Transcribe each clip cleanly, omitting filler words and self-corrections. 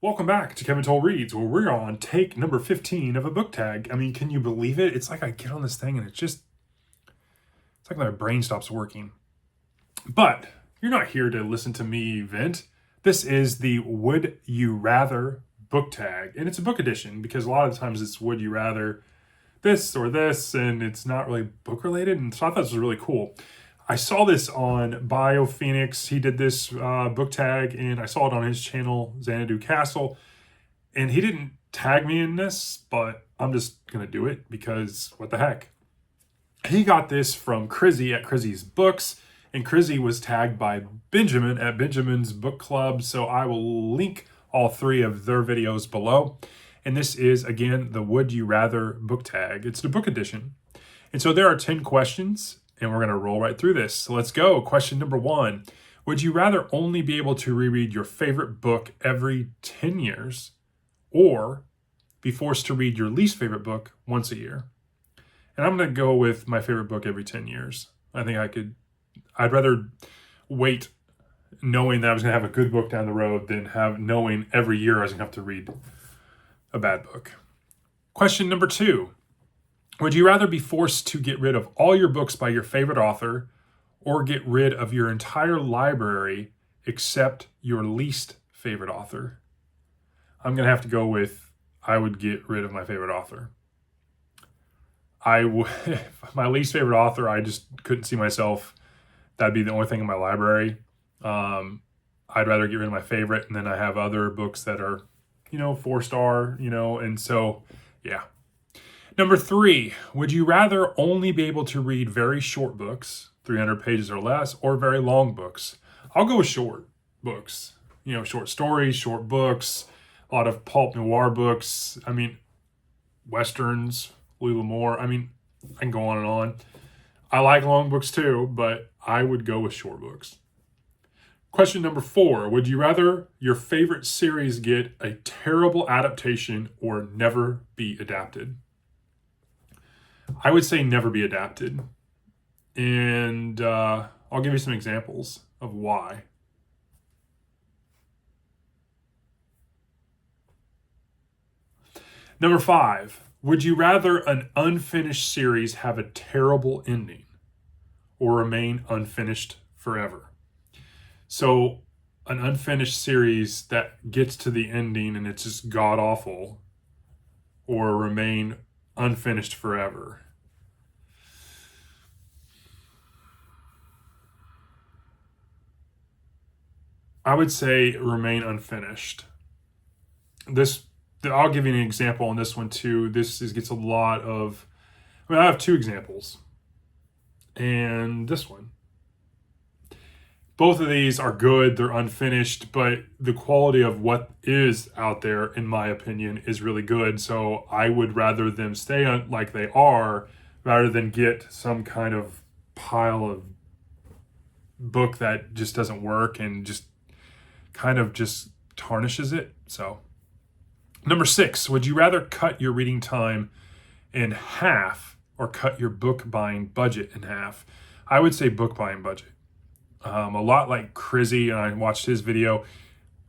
Welcome back to Kevin Toll Reads, where we're on take number 15 of a book tag. I mean, can you believe it? It's like I get on this thing and it's like my brain stops working. But you're not here to listen to me vent. This is the Would You Rather book tag, and it's a book edition because a lot of times it's Would You Rather this or this, and it's not really book related. And so I thought this was really cool. I saw this on BioPhoenix. He did this book tag, and I saw it on his channel, Xanadu Castle. And he didn't tag me in this, but I'm just going to do it because what the heck. He got this from Crizzy at Crizzy's Books, and Crizzy was tagged by Benjamin at Benjamin's Book Club. So I will link all three of their videos below. And this is, again, the Would You Rather book tag. It's the book edition. And so there are 10 questions. And we're going to roll right through this. So let's go. Question number 1. Would you rather only be able to reread your favorite book every 10 years or be forced to read your least favorite book once a year? And I'm going to go with my favorite book every 10 years. I think I'd rather wait knowing that I was going to have a good book down the road than knowing every year I was going to have to read a bad book. Question number 2. Would you rather be forced to get rid of all your books by your favorite author or get rid of your entire library except your least favorite author? I'm going to have to go with I would get rid of my favorite author. My least favorite author, I just couldn't see myself. That'd be the only thing in my library. I'd rather get rid of my favorite, and then I have other books that are, 4-star, and so, yeah. Number 3, would you rather only be able to read very short books, 300 pages or less, or very long books? I'll go with short books. Short stories, short books, a lot of pulp noir books. Westerns, Louis L'Amour. I can go on and on. I like long books too, but I would go with short books. Question number 4, would you rather your favorite series get a terrible adaptation or never be adapted? I would say never be adapted. And I'll give you some examples of why. Number 5, would you rather an unfinished series have a terrible ending or remain unfinished forever? So an unfinished series that gets to the ending and it's just god awful, or remain unfinished forever. I would say remain unfinished. I'll give you an example on this one too. Gets a lot of, I have 2 examples. And this one. Both of these are good, they're unfinished, but the quality of what is out there, in my opinion, is really good. So I would rather them stay like they are rather than get some kind of pile of book that just doesn't work and just kind of just tarnishes it. So, number 6, would you rather cut your reading time in half or cut your book buying budget in half? I would say book buying budget. A lot like Crizzy, and I watched his video.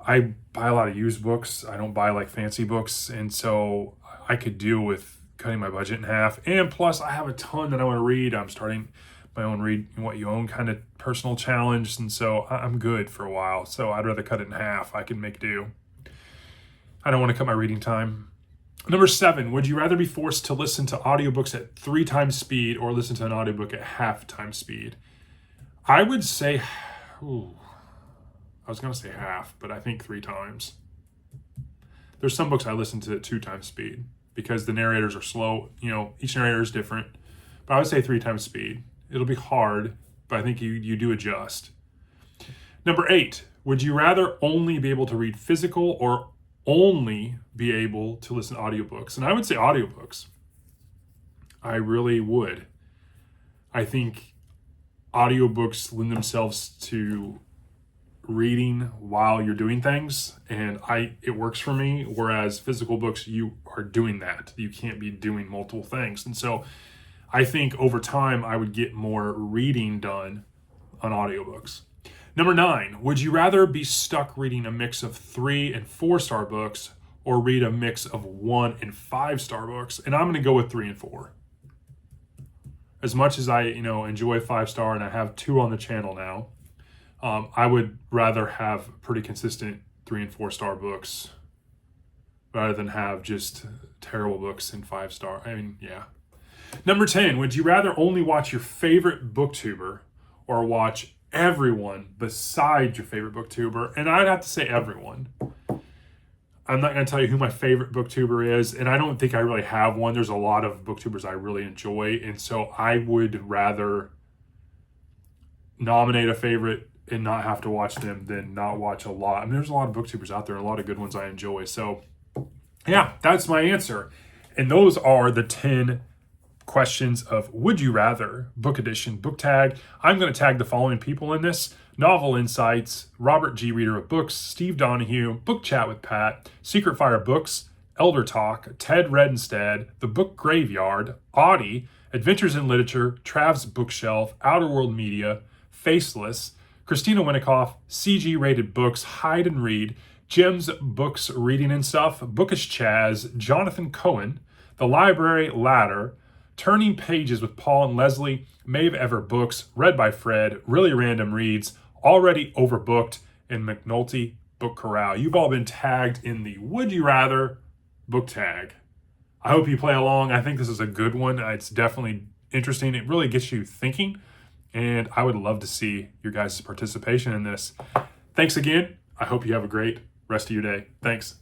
I buy a lot of used books. I don't buy like fancy books. And so I could deal with cutting my budget in half. And plus I have a ton that I want to read. I'm starting my own Read What You Own kind of personal challenge. And so I'm good for a while. So I'd rather cut it in half. I can make do. I don't want to cut my reading time. Number 7, would you rather be forced to listen to audiobooks at 3 times speed or listen to an audiobook at half time speed? I would say, I was going to say half, but I think 3 times. There's some books I listen to at 2 times speed because the narrators are slow. Each narrator is different, but I would say 3 times speed. It'll be hard, but I think you do adjust. Number 8, would you rather only be able to read physical or only be able to listen to audiobooks? And I would say audiobooks. I really would. I think audiobooks lend themselves to reading while you're doing things, and it works for me, whereas physical books, you are doing that. You can't be doing multiple things. And so I think over time I would get more reading done on audiobooks. Number 9, would you rather be stuck reading a mix of 3 and 4-star books or read a mix of 1 and 5-star books? And I'm going to go with 3 and 4. As much as I, enjoy 5-star and I have 2 on the channel now, I would rather have pretty consistent 3 and 4-star books rather than have just terrible books in 5-star. I mean, yeah. Number 10, would you rather only watch your favorite booktuber or watch everyone besides your favorite booktuber? And I'd have to say everyone. I'm not going to tell you who my favorite booktuber is, and I don't think I really have one. There's a lot of booktubers I really enjoy, and so I would rather nominate a favorite and not have to watch them than not watch a lot. I mean, there's a lot of booktubers out there, a lot of good ones I enjoy. So, yeah, that's my answer. And those are the 10 questions of Would You Rather, book edition, book tag. I'm going to tag the following people in this: Novel Insights, Robert G. Reader of Books, Steve Donahue, Book Chat with Pat, Secret Fire Books, Elder Talk, Ted Redenstead, The Book Graveyard, Audie, Adventures in Literature, Trav's Bookshelf, Outer World Media, Faceless, Christina Winikoff, CG Rated Books, Hide and Read, Jim's Books, Reading and Stuff, Bookish Chaz, Jonathan Cohen, The Library Ladder, Turning Pages with Paul and Leslie, Maeve Ever Books, Read by Fred, Really Random Reads, Already Overbooked, and McNulty Book Corral. You've all been tagged in the Would You Rather book tag. I hope you play along. I think this is a good one. It's definitely interesting. It really gets you thinking, and I would love to see your guys' participation in this. Thanks again. I hope you have a great rest of your day. Thanks.